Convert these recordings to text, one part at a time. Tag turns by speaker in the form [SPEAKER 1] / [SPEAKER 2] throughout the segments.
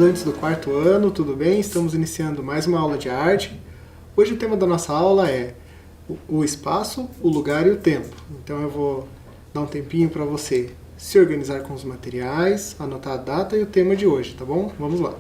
[SPEAKER 1] estudantes do quarto ano, tudo bem? Estamos iniciando mais uma aula de arte. Hoje o tema da nossa aula é o espaço, o lugar e o tempo. Então eu vou dar um tempinho para você se organizar com os materiais, anotar a data e o tema de hoje, tá bom? Vamos lá!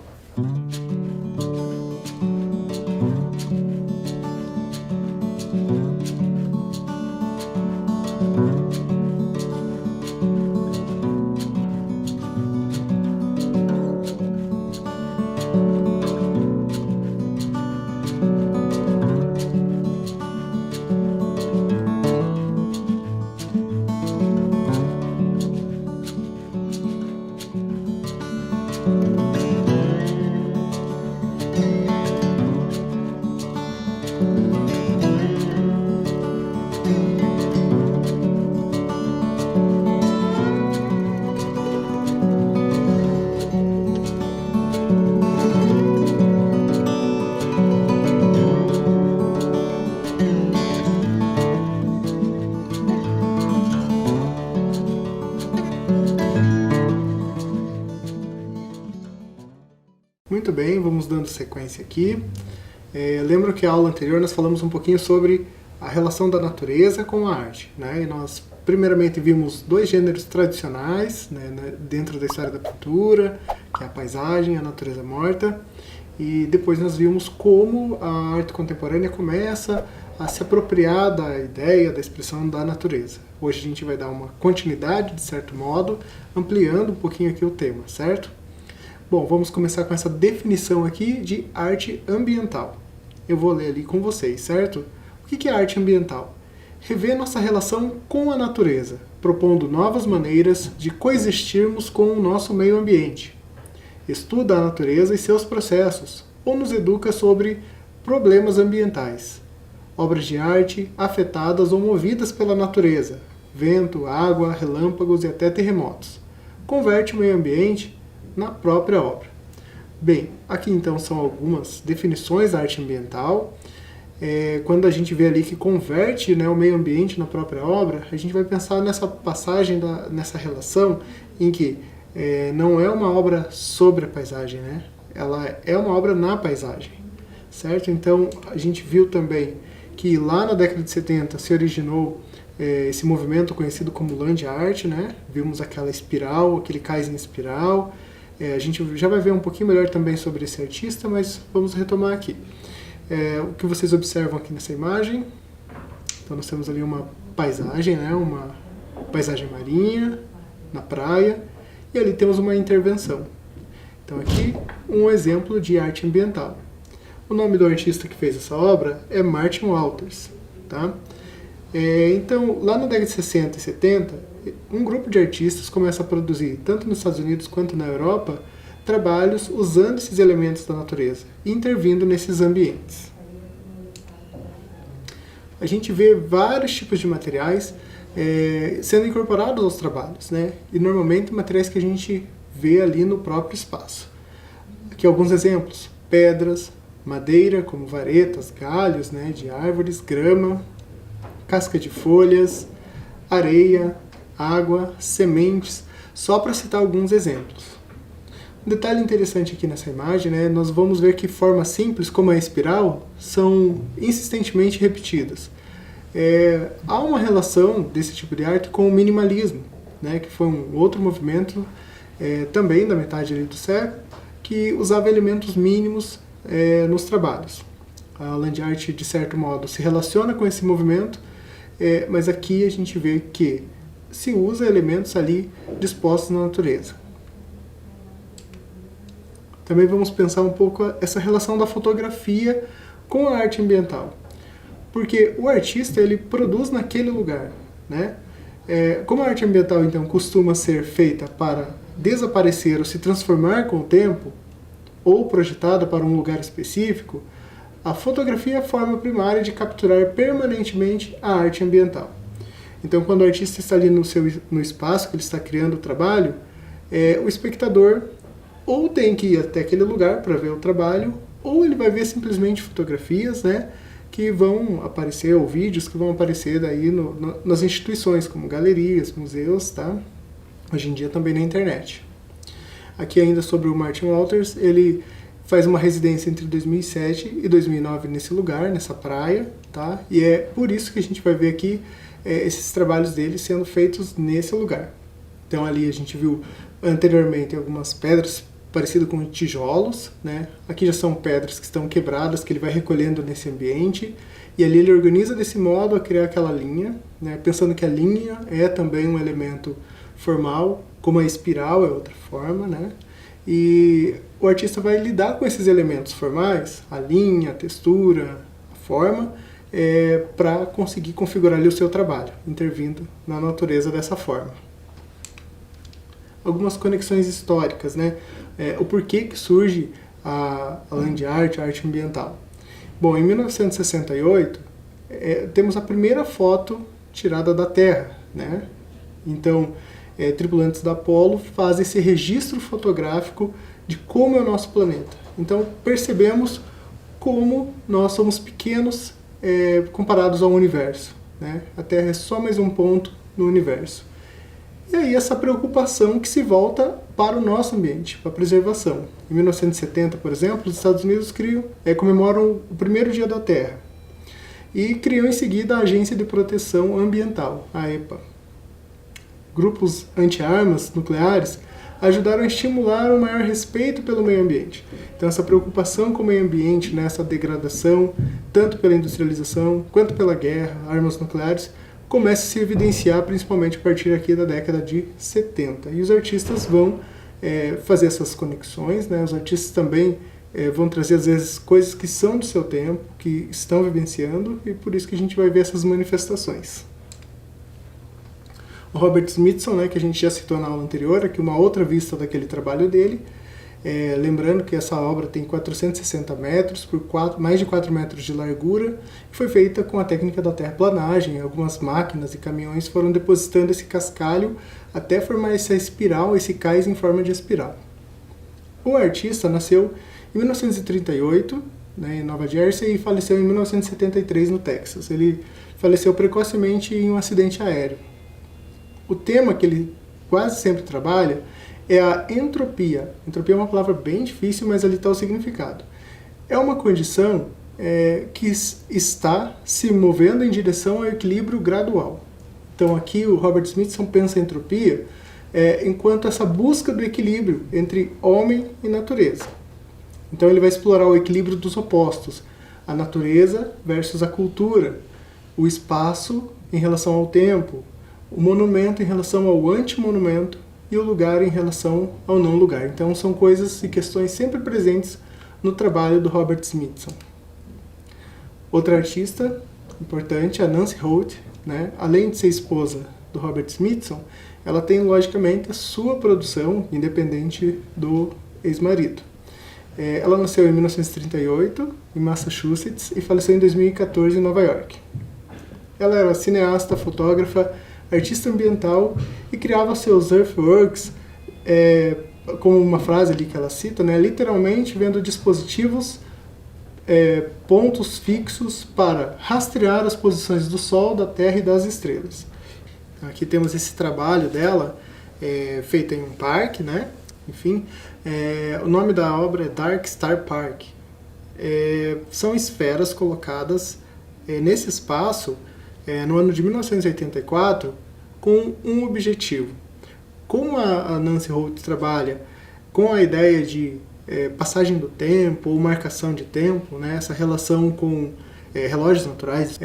[SPEAKER 1] Muito bem, vamos dando sequência aqui. Lembro que a aula anterior nós falamos um pouquinho sobre a relação da natureza com a arte, né? E nós primeiramente vimos dois gêneros tradicionais, né, dentro da história da pintura, que é a paisagem e a natureza morta. E depois nós vimos como a arte contemporânea começa a se apropriar da ideia, da expressão da natureza. Hoje a gente vai dar uma continuidade, de certo modo, ampliando um pouquinho aqui o tema, certo? Bom, vamos começar com essa definição aqui de arte ambiental. Eu vou ler ali com vocês, certo? O que é arte ambiental? Rever nossa relação com a natureza, propondo novas maneiras de coexistirmos com o nosso meio ambiente. Estuda a natureza e seus processos, ou nos educa sobre problemas ambientais. Obras de arte afetadas ou movidas pela natureza, vento, água, relâmpagos e até terremotos. Converte o meio ambiente na própria obra. Bem, aqui então são algumas definições da arte ambiental. Quando a gente vê ali que converte, né, o meio ambiente na própria obra, a gente vai pensar nessa passagem, nessa relação em que não é uma obra sobre a paisagem, né? Ela é uma obra na paisagem, certo? Então a gente viu também que lá na década de 70 se originou esse movimento conhecido como Land Art, né? Vimos aquela espiral, aquele cais em espiral. A gente já vai ver um pouquinho melhor também sobre esse artista, mas vamos retomar aqui. O que vocês observam aqui nessa imagem, então nós temos ali uma paisagem, né? Uma paisagem marinha, na praia, e ali temos uma intervenção. Então aqui um exemplo de arte ambiental. O nome do artista que fez essa obra é Martin Walters, tá? Então, lá na década de 60 e 70, um grupo de artistas começa a produzir, tanto nos Estados Unidos quanto na Europa, trabalhos usando esses elementos da natureza e intervindo nesses ambientes. A gente vê vários tipos de materiais sendo incorporados aos trabalhos, né? E normalmente materiais que a gente vê ali no próprio espaço. Aqui alguns exemplos: pedras, madeira, como varetas, galhos, né, de árvores, grama, casca de folhas, areia, água, sementes, só para citar alguns exemplos. Um detalhe interessante aqui nessa imagem, né, nós vamos ver que formas simples, como a espiral, são insistentemente repetidas. Há uma relação desse tipo de arte com o minimalismo, né, que foi um outro movimento também da metade ali do século, que usava elementos mínimos nos trabalhos. A Land Art, de certo modo, se relaciona com esse movimento, mas aqui a gente vê que se usa elementos ali dispostos na natureza. Também vamos pensar um pouco essa relação da fotografia com a arte ambiental. Porque o artista, ele produz naquele lugar, né? Como a arte ambiental, então, costuma ser feita para desaparecer ou se transformar com o tempo, ou projetada para um lugar específico, a fotografia é a forma primária de capturar permanentemente a arte ambiental. Então, quando o artista está ali no espaço que ele está criando o trabalho, o espectador ou tem que ir até aquele lugar para ver o trabalho, ou ele vai ver simplesmente fotografias, né, que vão aparecer, ou vídeos que vão aparecer daí nas instituições, como galerias, museus, tá? Hoje em dia também na internet. aqui ainda sobre o Martin Walters, ele faz uma residência entre 2007 e 2009 nesse lugar, nessa praia, tá? E é por isso que a gente vai ver aqui esses trabalhos dele sendo feitos nesse lugar. Então ali a gente viu anteriormente algumas pedras parecidas com tijolos, né? Aqui já são pedras que estão quebradas, que ele vai recolhendo nesse ambiente, e ali ele organiza desse modo a criar aquela linha, né? Pensando que a linha é também um elemento formal, como a espiral é outra forma, né? E o artista vai lidar com esses elementos formais, a linha, a textura, a forma, para conseguir configurar ali o seu trabalho, intervindo na natureza dessa forma. Algumas conexões históricas, né? O porquê que surge a land art, a arte ambiental. Bom, em 1968, temos a primeira foto tirada da Terra, né? Então, tripulantes da Apollo fazem esse registro fotográfico de como é o nosso planeta. Então, percebemos como nós somos pequenos comparados ao universo, né? A Terra é só mais um ponto no universo. E aí essa preocupação que se volta para o nosso ambiente, para a preservação. Em 1970, por exemplo, os Estados Unidos comemoram o primeiro dia da Terra e criam em seguida a Agência de Proteção Ambiental, a EPA. Grupos anti-armas nucleares ajudaram a estimular um maior respeito pelo meio ambiente. Então essa preocupação com o meio ambiente, nessa degradação, tanto pela industrialização quanto pela guerra, armas nucleares, começa a se evidenciar principalmente a partir aqui da década de 70. E os artistas vão fazer essas conexões, né? Os artistas também vão trazer às vezes coisas que são do seu tempo, que estão vivenciando, e por isso que a gente vai ver essas manifestações. O Robert Smithson, né, que a gente já citou na aula anterior, aqui uma outra vista daquele trabalho dele, lembrando que essa obra tem 460 metros por mais de 4 metros de largura, e foi feita com a técnica da terraplanagem. Algumas máquinas e caminhões foram depositando esse cascalho até formar essa espiral, esse cais em forma de espiral. O artista nasceu em 1938, né, em Nova Jersey, e faleceu em 1973 no Texas. Ele faleceu precocemente em um acidente aéreo. O tema que ele quase sempre trabalha é a entropia. Entropia é uma palavra bem difícil, mas ali está o significado. É uma condição que está se movendo em direção ao equilíbrio gradual. Então aqui o Robert Smithson pensa a entropia enquanto essa busca do equilíbrio entre homem e natureza. Então ele vai explorar o equilíbrio dos opostos, a natureza versus a cultura, o espaço em relação ao tempo, o monumento em relação ao antimonumento e o lugar em relação ao não lugar. Então são coisas e questões sempre presentes no trabalho do Robert Smithson. Outra artista importante, a Nancy Holt, né? Além de ser esposa do Robert Smithson, ela tem logicamente a sua produção independente do ex-marido. Ela nasceu em 1938 em Massachusetts e faleceu em 2014 em Nova York. Ela era cineasta, fotógrafa, artista ambiental e criava seus earthworks, como uma frase ali que ela cita, né, literalmente vendo dispositivos, pontos fixos para rastrear as posições do Sol, da Terra e das estrelas. Aqui temos esse trabalho dela, feito em um parque, né? Enfim, o nome da obra é Dark Star Park. São esferas colocadas nesse espaço no ano de 1984 com um objetivo. Como a Nancy Holt trabalha com a ideia de passagem do tempo ou marcação de tempo, né, essa relação com relógios naturais,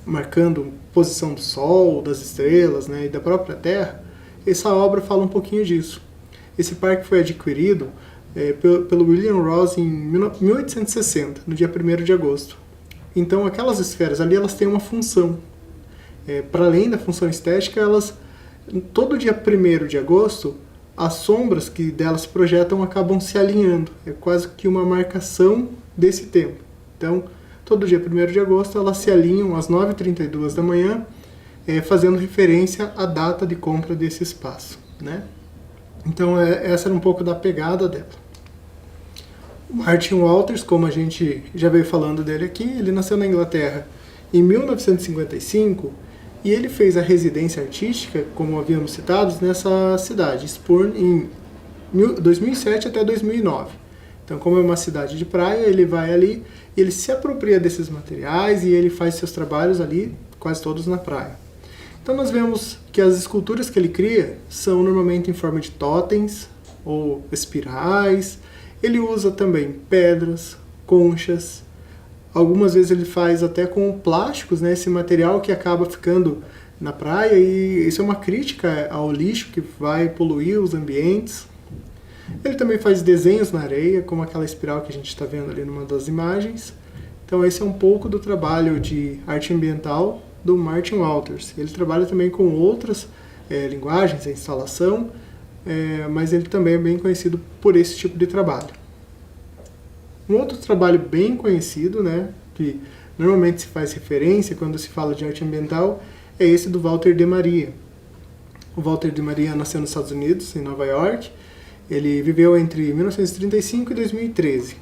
[SPEAKER 1] marcando posição do Sol, das estrelas, né, e da própria Terra, essa obra fala um pouquinho disso. Esse parque foi adquirido pelo William Ross em 1860, no dia 1º de agosto. Então aquelas esferas ali, elas têm uma função. Para além da função estética, elas, todo dia 1º de agosto, as sombras que delas se projetam acabam se alinhando. É quase que uma marcação desse tempo. Então, todo dia 1º de agosto, elas se alinham às 9h32 da manhã, fazendo referência à data de compra desse espaço, né? Então, essa era um pouco da pegada dela. O Martin Walters, como a gente já veio falando dele aqui, ele nasceu na Inglaterra em 1955 e ele fez a residência artística, como havíamos citado, nessa cidade, Spurn Inn. 2007 até 2009. Então, como é uma cidade de praia, ele vai ali, ele se apropria desses materiais e ele faz seus trabalhos ali, quase todos na praia. Então nós vemos que as esculturas que ele cria são normalmente em forma de totens ou espirais. Ele usa também pedras, conchas. Algumas vezes ele faz até com plásticos, né, esse material que acaba ficando na praia, e isso é uma crítica ao lixo que vai poluir os ambientes. Ele também faz desenhos na areia, como aquela espiral que a gente está vendo ali numa das imagens. Então esse é um pouco do trabalho de arte ambiental do Martin Walters. Ele trabalha também com outras linguagens, a instalação, mas ele também é bem conhecido por esse tipo de trabalho. Um outro trabalho bem conhecido, né, que normalmente se faz referência quando se fala de arte ambiental, é esse do Walter de Maria. O Walter de Maria nasceu nos Estados Unidos, em Nova York. Ele viveu entre 1935 e 2013.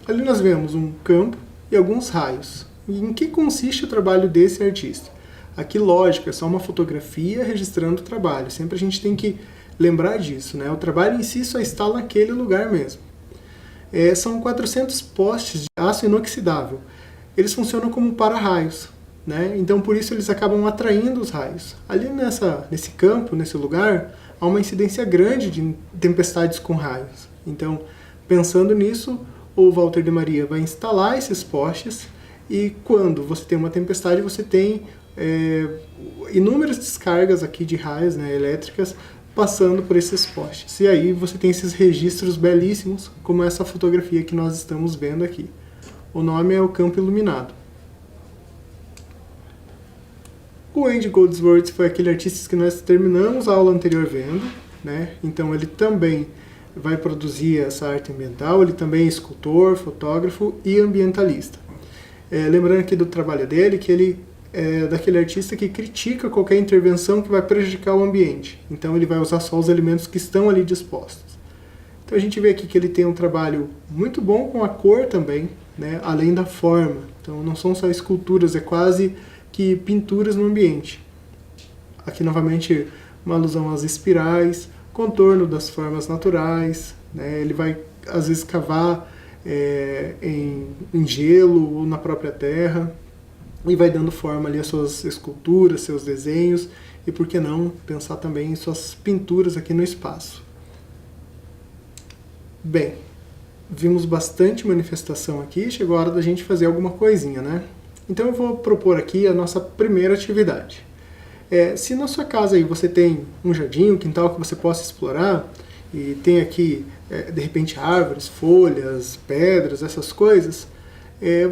[SPEAKER 1] Ali nós vemos um campo e alguns raios. E em que consiste o trabalho desse artista? Aqui, lógico, é só uma fotografia registrando o trabalho. Sempre a gente tem que lembrar disso, né? O trabalho em si só está naquele lugar mesmo. São 400 postes de aço inoxidável. Eles funcionam como para-raios, né? Então, por isso, eles acabam atraindo os raios. Ali nesse campo, nesse lugar, há uma incidência grande de tempestades com raios. Então, pensando nisso, o Walter de Maria vai instalar esses postes. E quando você tem uma tempestade, você tem inúmeras descargas aqui de raios, né, elétricas passando por esses postes. E aí você tem esses registros belíssimos, como essa fotografia que nós estamos vendo aqui. O nome é o campo iluminado. O Andy Goldsworth foi aquele artista que nós terminamos a aula anterior vendo, né? Então ele também vai produzir essa arte ambiental, ele também é escultor, fotógrafo e ambientalista. Lembrando aqui do trabalho dele, que ele é daquele artista que critica qualquer intervenção que vai prejudicar o ambiente. Então ele vai usar só os elementos que estão ali dispostos. Então a gente vê aqui que ele tem um trabalho muito bom com a cor também, né, além da forma. Então não são só esculturas, é quase que pinturas no ambiente. Aqui novamente uma alusão às espirais, contorno das formas naturais, né, ele vai às vezes cavar em gelo ou na própria terra e vai dando forma ali às suas esculturas, seus desenhos e, por que não, pensar também em suas pinturas aqui no espaço. Bem, vimos bastante manifestação aqui, chegou a hora da gente fazer alguma coisinha, né? Então eu vou propor aqui a nossa primeira atividade. Se na sua casa aí você tem um jardim, um quintal que você possa explorar, e tem aqui, de repente, árvores, folhas, pedras, essas coisas,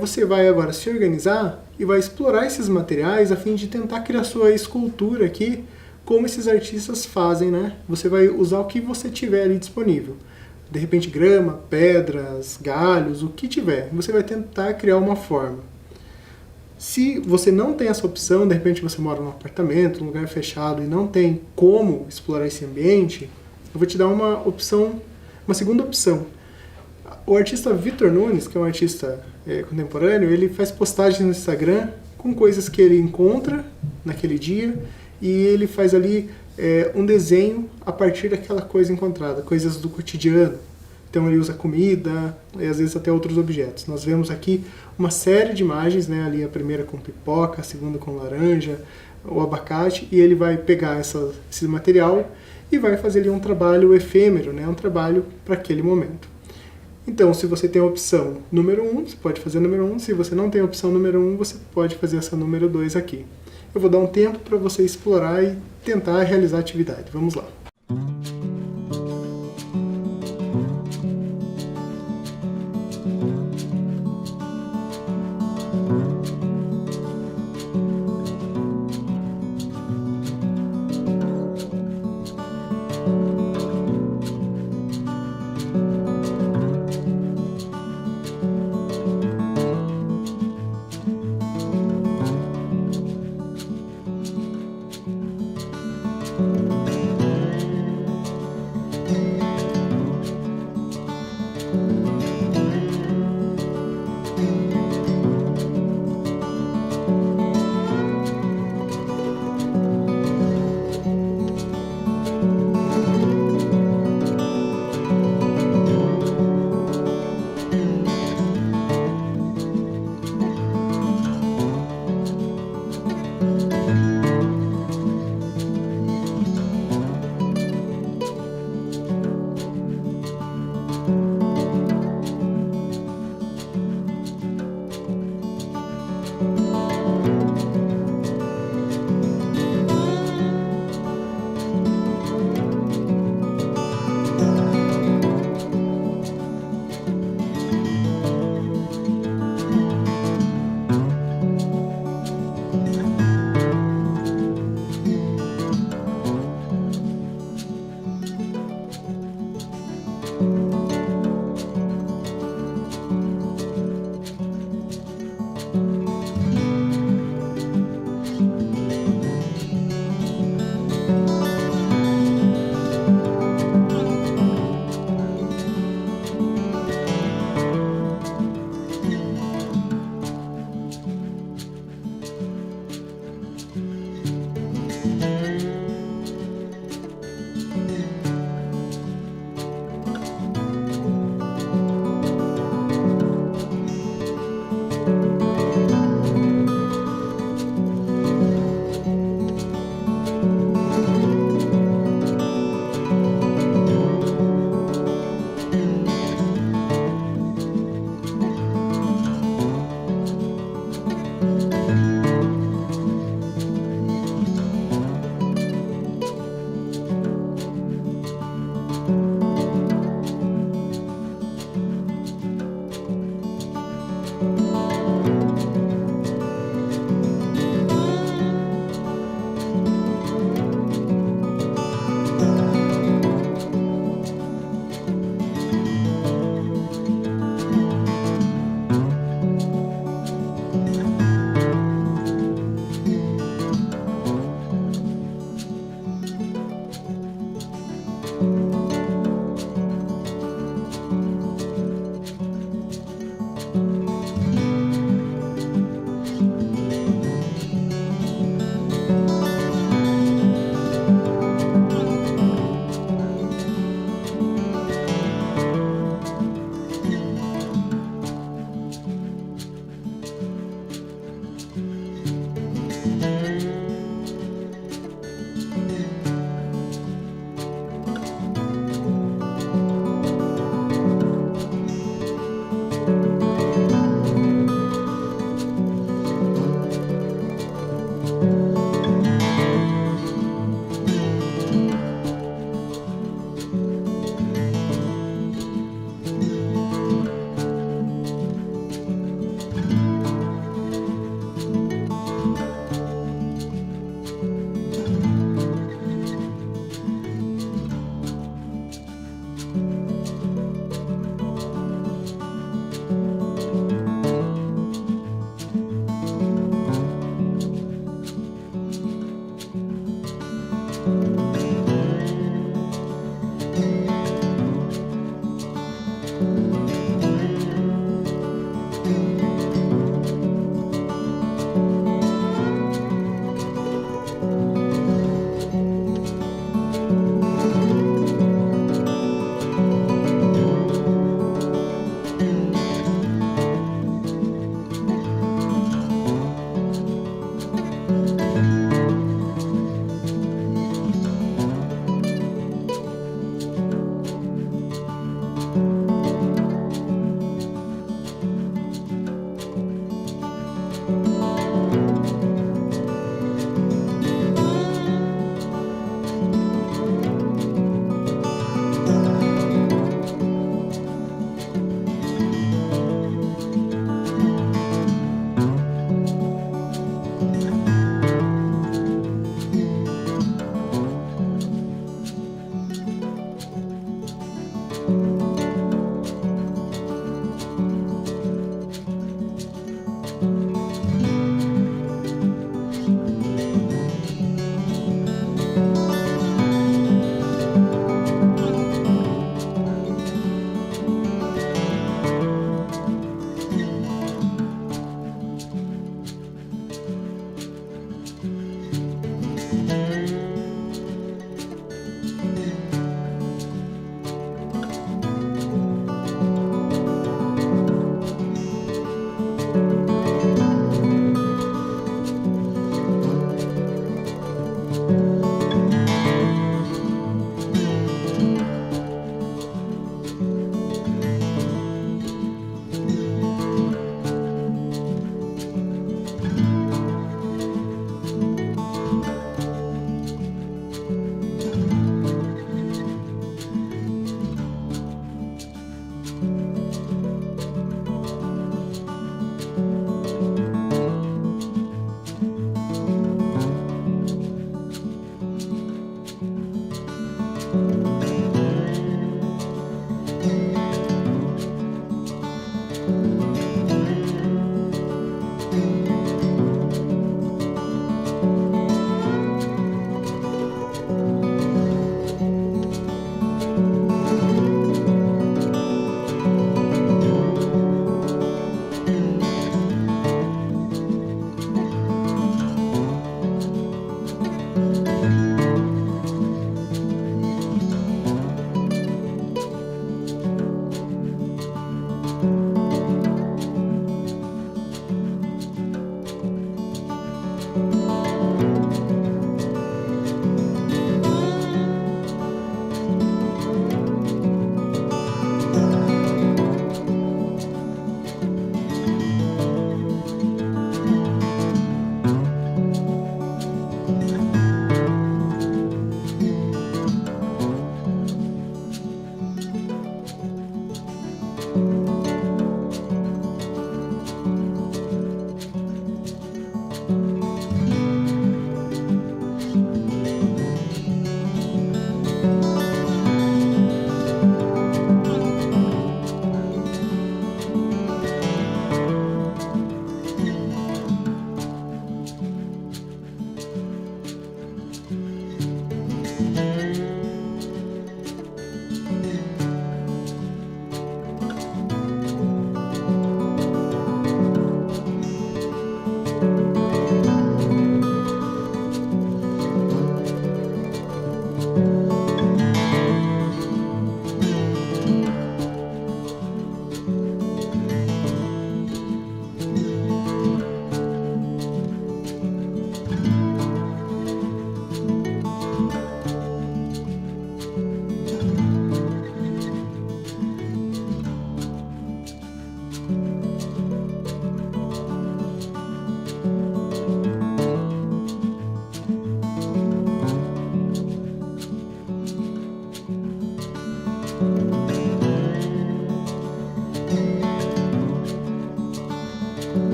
[SPEAKER 1] você vai agora se organizar e vai explorar esses materiais a fim de tentar criar sua escultura aqui, como esses artistas fazem, né? Você vai usar o que você tiver ali disponível. De repente, grama, pedras, galhos, o que tiver. Você vai tentar criar uma forma. Se você não tem essa opção, de repente você mora num apartamento, num lugar fechado e não tem como explorar esse ambiente, eu vou te dar uma segunda opção. O artista Victor Nunes, que é um artista contemporâneo, ele faz postagens no Instagram com coisas que ele encontra naquele dia e ele faz ali um desenho a partir daquela coisa encontrada, coisas do cotidiano. Então ele usa comida e às vezes até outros objetos. Nós vemos aqui uma série de imagens, né? Ali a primeira com pipoca, a segunda com laranja, o abacate, e ele vai pegar esse material e vai fazer ali um trabalho efêmero, né? Um trabalho para aquele momento. Então, se você tem a opção número 1, você pode fazer a número 1. Se você não tem a opção número 1, você pode fazer essa número 2 aqui. Eu vou dar um tempo para você explorar e tentar realizar a atividade. Vamos lá.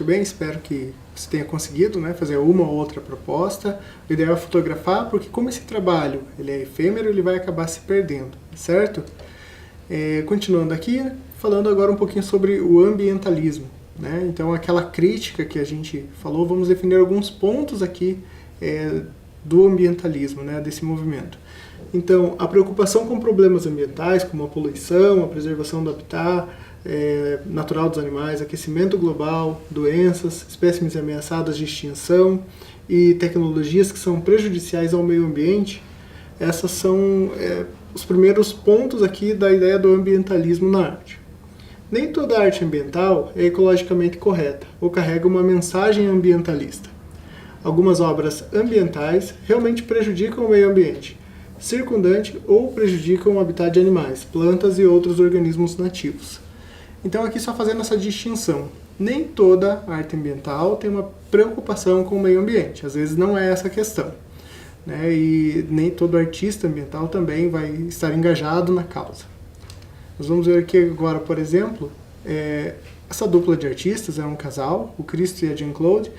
[SPEAKER 1] muito bem, espero que você tenha conseguido, né, fazer uma ou outra proposta. O ideal é fotografar, porque como esse trabalho ele é efêmero, ele vai acabar se perdendo, certo? Continuando aqui, falando agora um pouquinho sobre o ambientalismo, né? Então, aquela crítica que a gente falou, vamos definir alguns pontos aqui do ambientalismo, né, desse movimento. Então, a preocupação com problemas ambientais, como a poluição, a preservação do habitat natural dos animais, aquecimento global, doenças, espécies ameaçadas de extinção e tecnologias que são prejudiciais ao meio ambiente, essas são os primeiros pontos aqui da ideia do ambientalismo na arte. Nem toda arte ambiental é ecologicamente correta ou carrega uma mensagem ambientalista. Algumas obras ambientais realmente prejudicam o meio ambiente circundante ou prejudicam o habitat de animais, plantas e outros organismos nativos. Então aqui só fazendo essa distinção. Nem toda arte ambiental tem uma preocupação com o meio ambiente, às vezes não é essa a questão, né? E nem todo artista ambiental também vai estar engajado na causa. Nós vamos ver aqui agora, por exemplo, essa dupla de artistas, é um casal, o Cristo e a Jean-Claude,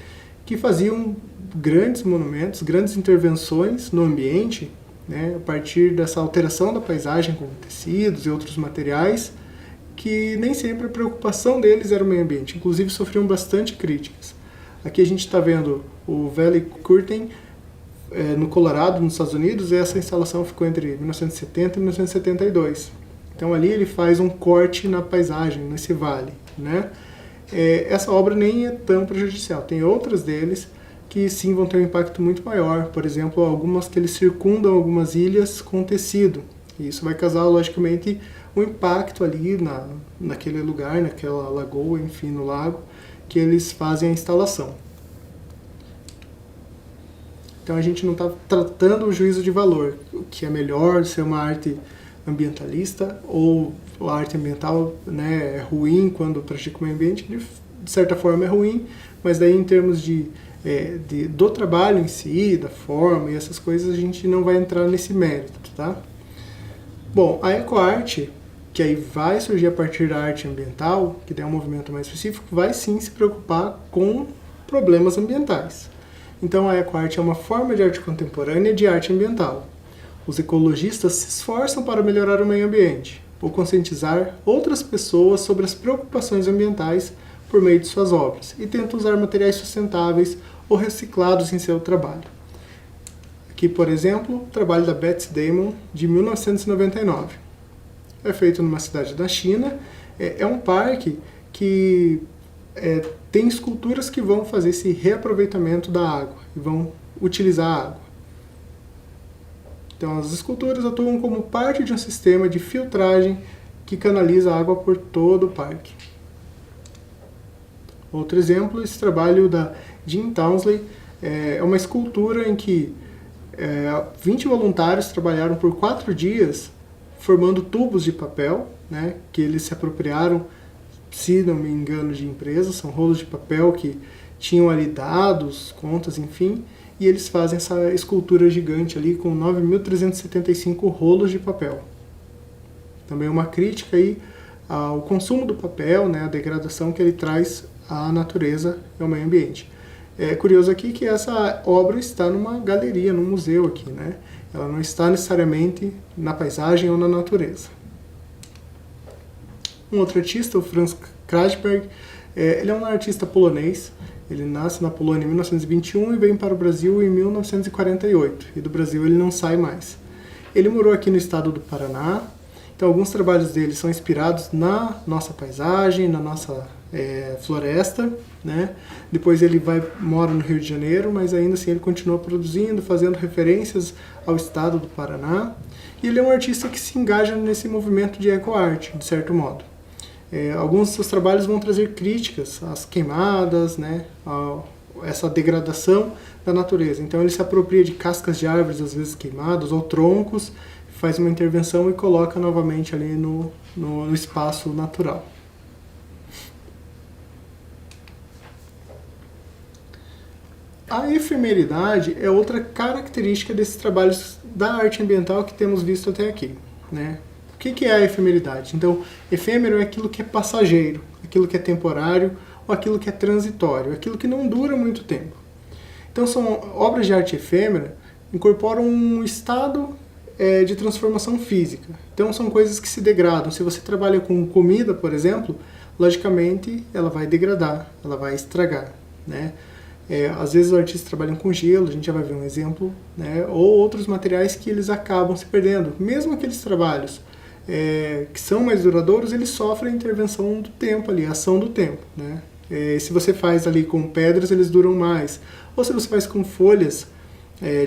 [SPEAKER 1] que faziam grandes monumentos, grandes intervenções no ambiente, né, a partir dessa alteração da paisagem com tecidos e outros materiais, que nem sempre a preocupação deles era o meio ambiente, inclusive sofriam bastante críticas. Aqui a gente está vendo o Valley Curtain no Colorado, nos Estados Unidos, e essa instalação ficou entre 1970 e 1972. Então ali ele faz um corte na paisagem, nesse vale, né? Essa obra nem é tão prejudicial, tem outras deles que sim vão ter um impacto muito maior, por exemplo, algumas que eles circundam algumas ilhas com tecido, e isso vai causar, logicamente, um impacto ali naquele lugar, naquela lagoa, enfim, no lago, que eles fazem a instalação. Então a gente não está tratando o juízo de valor, o que é melhor ser uma arte ambientalista ou a arte ambiental, né, é ruim quando pratica o meio ambiente, de certa forma é ruim, mas daí em termos do trabalho em si, da forma e essas coisas, a gente não vai entrar nesse mérito, tá? Bom, a ecoarte, que aí vai surgir a partir da arte ambiental, que é um movimento mais específico, vai sim se preocupar com problemas ambientais. Então a ecoarte é uma forma de arte contemporânea de arte ambiental. Os ecologistas se esforçam para melhorar o meio ambiente, ou conscientizar outras pessoas sobre as preocupações ambientais por meio de suas obras, e tentam usar materiais sustentáveis ou reciclados em seu trabalho. Aqui, por exemplo, o trabalho da Betsy Damon, de 1999. É feito numa cidade da China, é um parque que tem esculturas que vão fazer esse reaproveitamento da água, e vão utilizar a água. Então as esculturas atuam como parte de um sistema de filtragem que canaliza a água por todo o parque. Outro exemplo, esse trabalho da Jean Townsley, é uma escultura em que 20 voluntários trabalharam por 4 dias formando tubos de papel, né, que eles se apropriaram, se não me engano, de empresas, são rolos de papel que tinham ali dados, contas, enfim, e eles fazem essa escultura gigante ali com 9.375 rolos de papel. Também uma crítica aí ao consumo do papel, né, a degradação que ele traz à natureza e ao meio ambiente. É curioso aqui que essa obra está numa galeria, num museu aqui, né? Ela não está necessariamente na paisagem ou na natureza. Um outro artista, o Franz Krajberg, ele é um artista polonês. Ele nasce na Polônia em 1921 e veio para o Brasil em 1948. E do Brasil ele não sai mais. Ele morou aqui no estado do Paraná. Então alguns trabalhos dele são inspirados na nossa paisagem, na nossa floresta, né? Depois ele mora no Rio de Janeiro, mas ainda assim ele continua produzindo, fazendo referências ao estado do Paraná. E ele é um artista que se engaja nesse movimento de ecoarte, de certo modo. Alguns dos seus trabalhos vão trazer críticas às queimadas, né? Essa degradação da natureza. Então ele se apropria de cascas de árvores, às vezes queimadas, ou troncos, faz uma intervenção e coloca novamente ali no espaço natural. A efemeridade é outra característica desses trabalhos da arte ambiental que temos visto até aqui, né? O que é a efemeridade? Então, efêmero é aquilo que é passageiro, aquilo que é temporário ou aquilo que é transitório, aquilo que não dura muito tempo. Então são obras de arte efêmera, incorporam um estado de transformação física. Então são coisas que se degradam. Se você trabalha com comida, por exemplo, logicamente ela vai degradar, ela vai estragar, né? Às vezes os artistas trabalham com gelo, a gente já vai ver um exemplo, né? Ou outros materiais que eles acabam se perdendo. Mesmo aqueles trabalhos que são mais duradouros, eles sofrem a intervenção do tempo ali, a ação do tempo, né? Se você faz ali com pedras, eles duram mais. Ou se você faz com folhas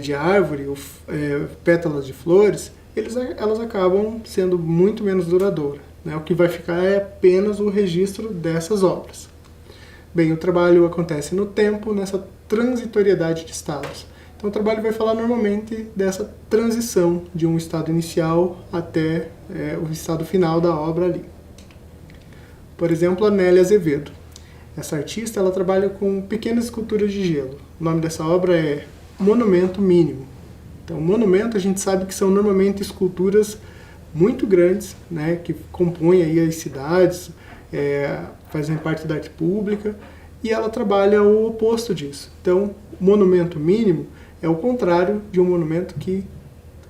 [SPEAKER 1] de árvore, ou pétalas de flores, elas acabam sendo muito menos duradouras, né? O que vai ficar é apenas o registro dessas obras. Bem, o trabalho acontece no tempo, nessa transitoriedade de estados. Então o trabalho vai falar normalmente dessa transição de um estado inicial até o estado final da obra ali. Por exemplo, a Nélia Azevedo. Essa artista, ela trabalha com pequenas esculturas de gelo. O nome dessa obra é Monumento Mínimo. Então, monumento a gente sabe que são normalmente esculturas muito grandes, né, que compõem aí as cidades, fazem parte da arte pública, e ela trabalha o oposto disso. Então, monumento mínimo é o contrário de um monumento que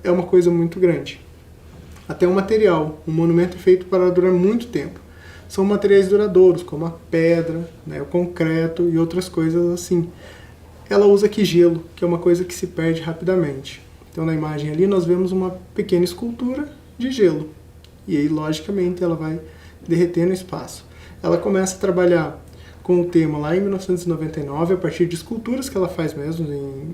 [SPEAKER 1] é uma coisa muito grande. Até o material, um monumento é feito para durar muito tempo. São materiais duradouros, como a pedra, né, o concreto e outras coisas assim. Ela usa aqui gelo, que é uma coisa que se perde rapidamente. Então, na imagem ali, nós vemos uma pequena escultura de gelo. E aí, logicamente, ela vai derreter no espaço. Ela começa a trabalhar com o tema lá em 1999, a partir de esculturas que ela faz mesmo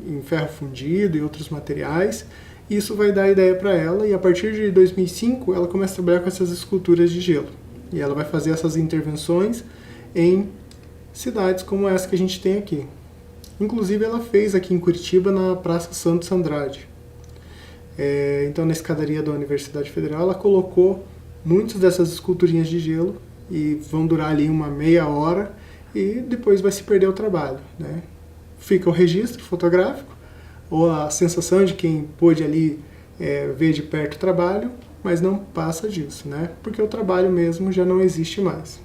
[SPEAKER 1] em ferro fundido e outros materiais. Isso vai dar a ideia para ela, e a partir de 2005, ela começa a trabalhar com essas esculturas de gelo. E ela vai fazer essas intervenções em cidades como essa que a gente tem aqui. Inclusive, ela fez aqui em Curitiba, na Praça Santos Andrade. Então, na escadaria da Universidade Federal, ela colocou muitas dessas esculturinhas de gelo e vão durar ali uma meia hora e depois vai se perder o trabalho, né? Fica o registro fotográfico ou a sensação de quem pôde ali ver de perto o trabalho, mas não passa disso, né? Porque o trabalho mesmo já não existe mais.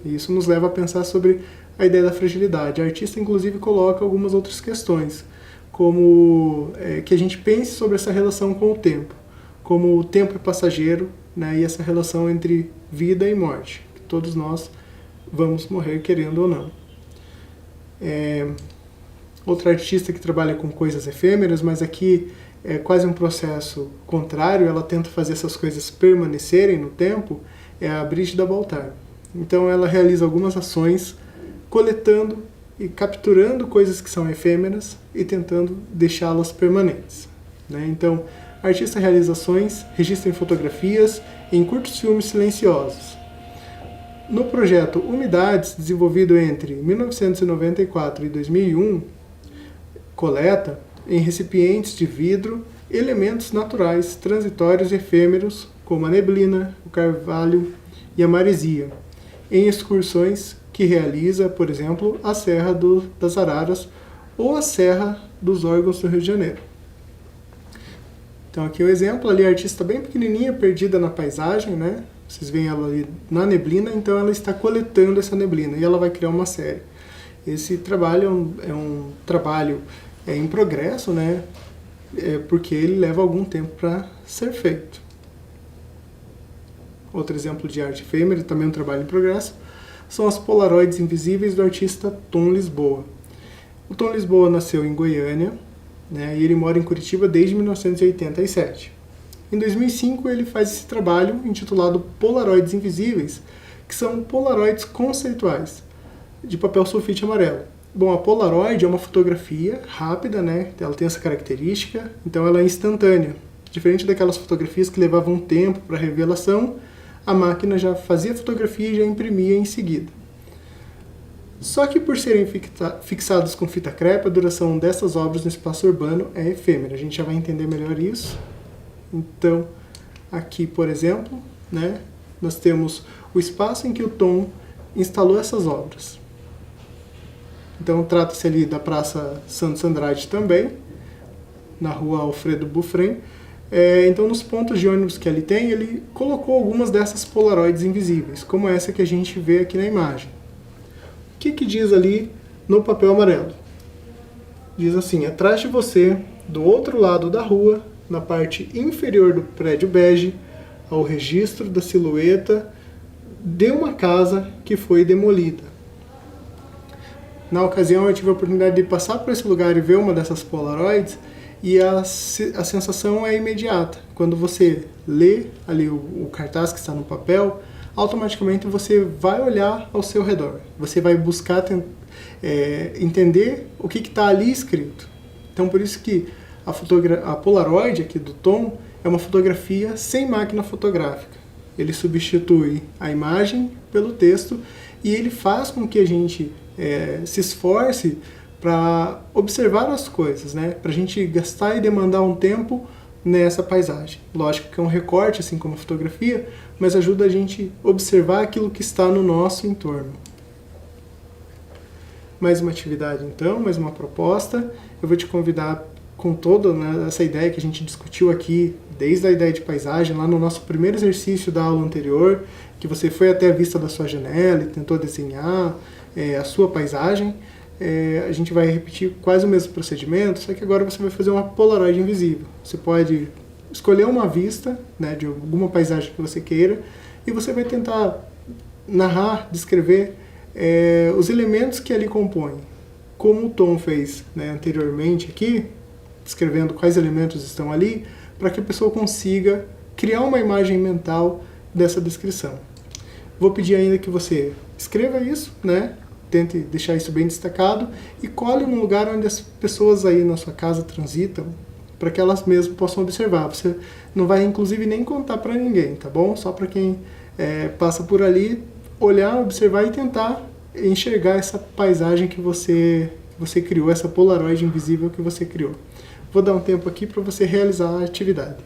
[SPEAKER 1] E isso nos leva a pensar sobre a ideia da fragilidade. A artista, inclusive, coloca algumas outras questões, como que a gente pense sobre essa relação com o tempo, como o tempo é passageiro, né? E essa relação entre vida e morte, que todos nós vamos morrer querendo ou não. Outra artista que trabalha com coisas efêmeras, mas aqui é quase um processo contrário, ela tenta fazer essas coisas permanecerem no tempo, é a Brígida Baltar. Então ela realiza algumas ações coletando e capturando coisas que são efêmeras e tentando deixá-las permanentes, né? Então, a artista realiza ações, registra em fotografias e em curtos filmes silenciosos. No projeto Umidades, desenvolvido entre 1994 e 2001, coleta, em recipientes de vidro, elementos naturais, transitórios e efêmeros, como a neblina, o carvalho e a maresia, em excursões que realiza, por exemplo, a Serra das Araras ou a Serra dos Órgãos do Rio de Janeiro. Então aqui o exemplo, ali a artista bem pequenininha, perdida na paisagem, né? Vocês veem ela ali na neblina, então ela está coletando essa neblina e ela vai criar uma série. Esse trabalho é um trabalho em progresso, né? Porque ele leva algum tempo para ser feito. Outro exemplo de arte efêmera, também um trabalho em progresso, são as polaroides invisíveis do artista Tom Lisboa. O Tom Lisboa nasceu em Goiânia, né, e ele mora em Curitiba desde 1987. Em 2005 ele faz esse trabalho intitulado Polaroides Invisíveis, que são polaroides conceituais, de papel sulfite amarelo. Bom, a Polaroid é uma fotografia rápida, né? Ela tem essa característica, então ela é instantânea. Diferente daquelas fotografias que levavam um tempo para revelação, a máquina já fazia a fotografia e já imprimia em seguida. Só que por serem fixados com fita crepe, a duração dessas obras no espaço urbano é efêmera. A gente já vai entender melhor isso. Então, aqui, por exemplo, né, nós temos o espaço em que o Tom instalou essas obras. Então, trata-se ali da Praça Santos Andrade também, na rua Alfredo Bufrem. Então, nos pontos de ônibus que ali tem, ele colocou algumas dessas polaroides invisíveis, como essa que a gente vê aqui na imagem. que diz ali no papel amarelo? Diz assim: atrás de você, do outro lado da rua, na parte inferior do prédio bege, ao registro da silhueta de uma casa que foi demolida. Na ocasião eu tive a oportunidade de passar por esse lugar e ver uma dessas Polaroids, e a sensação é imediata. Quando você lê ali o cartaz que está no papel, automaticamente você vai olhar ao seu redor. Você vai buscar entender o que está ali escrito. Então por isso que a Polaroid aqui do Tom é uma fotografia sem máquina fotográfica. Ele substitui a imagem pelo texto e ele faz com que a gente se esforce para observar as coisas, né? Para a gente gastar e demandar um tempo nessa paisagem. Lógico que é um recorte, assim como a fotografia, mas ajuda a gente a observar aquilo que está no nosso entorno. Mais uma atividade então, mais uma proposta. Eu vou te convidar com toda, né, essa ideia que a gente discutiu aqui, desde a ideia de paisagem, lá no nosso primeiro exercício da aula anterior, que você foi até a vista da sua janela e tentou desenhar a sua paisagem. A gente vai repetir quase o mesmo procedimento, só que agora você vai fazer uma Polaroid invisível. Você pode escolher uma vista, né, de alguma paisagem que você queira, e você vai tentar narrar, descrever os elementos que ali compõem. Como o Tom fez, né, anteriormente aqui, descrevendo quais elementos estão ali, para que a pessoa consiga criar uma imagem mental dessa descrição. Vou pedir ainda que você escreva isso, né? Tente deixar isso bem destacado e cole num lugar onde as pessoas aí na sua casa transitam, para que elas mesmas possam observar. Você não vai, inclusive, nem contar para ninguém, tá bom? Só para quem passa por ali, olhar, observar e tentar enxergar essa paisagem que você criou, essa Polaroid invisível que você criou. Vou dar um tempo aqui para você realizar a atividade.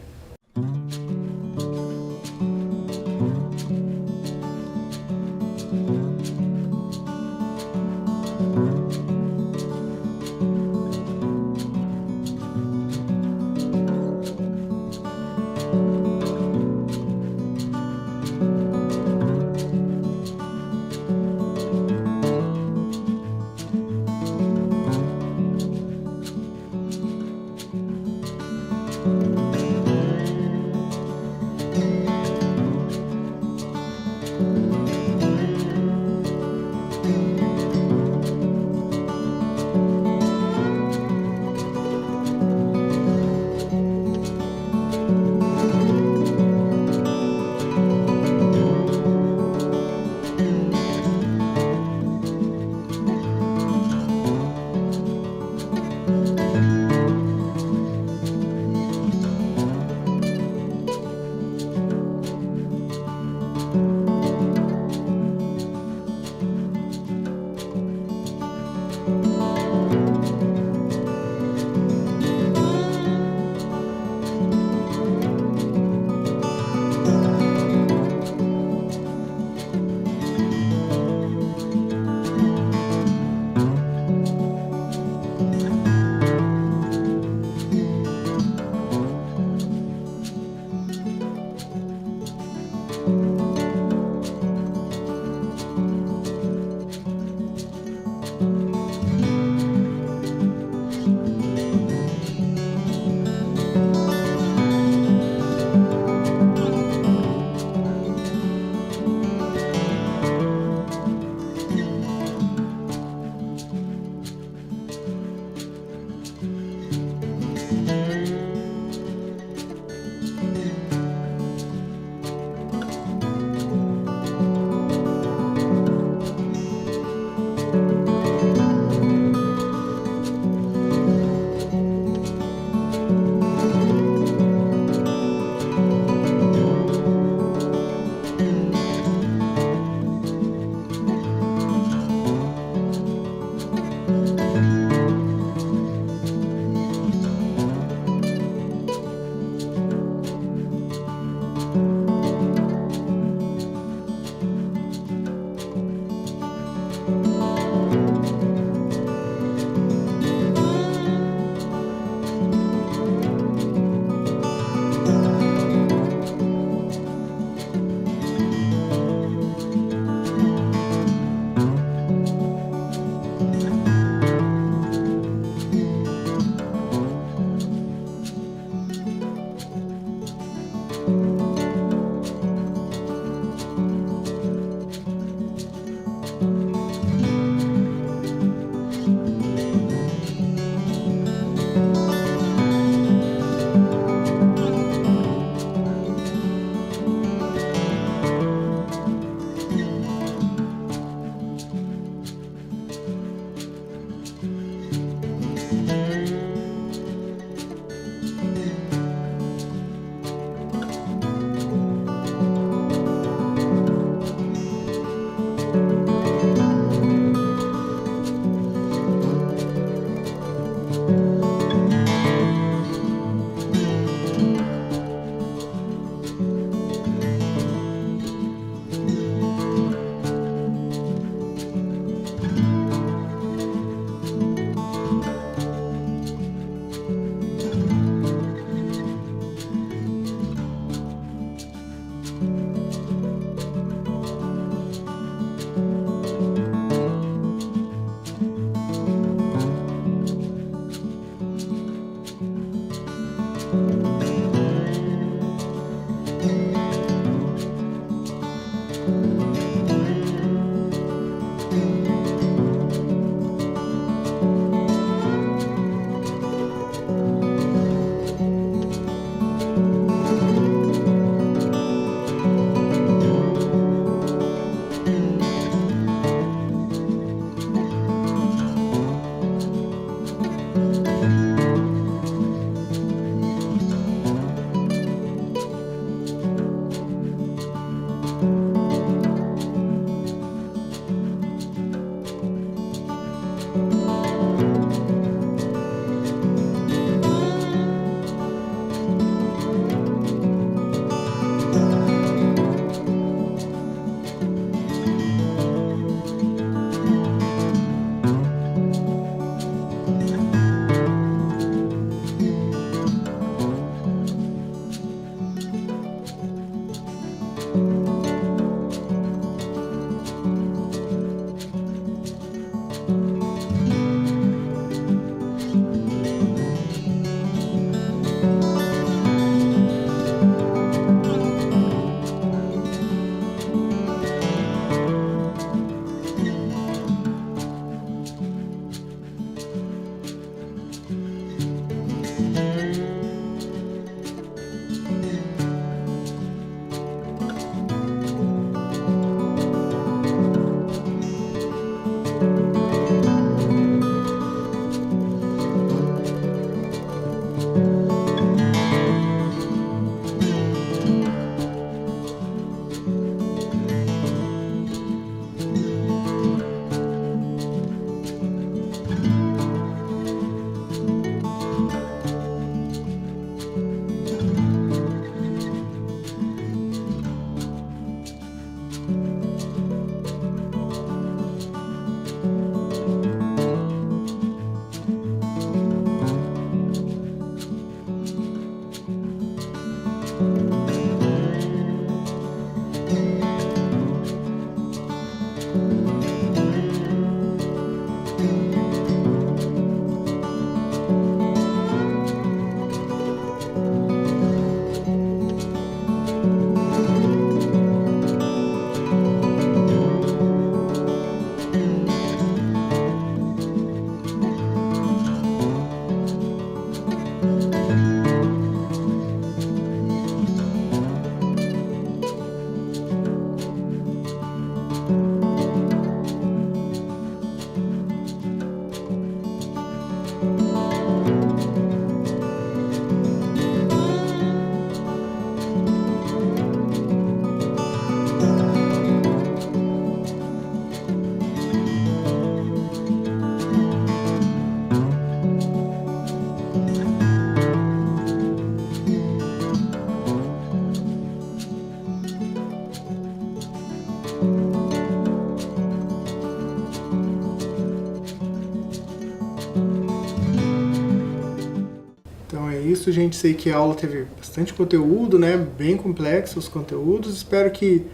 [SPEAKER 1] Então é isso, gente. Sei que a aula teve bastante conteúdo, né? Bem complexo os conteúdos. Espero que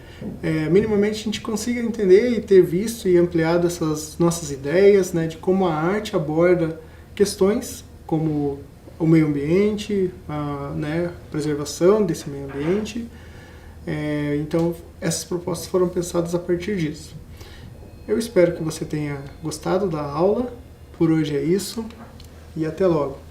[SPEAKER 1] minimamente a gente consiga entender e ter visto e ampliado essas nossas ideias, né? De como a arte aborda questões como o meio ambiente, né? Preservação desse meio ambiente. Então essas propostas foram pensadas a partir disso. Eu espero que você tenha gostado da aula. Por hoje é isso e até logo.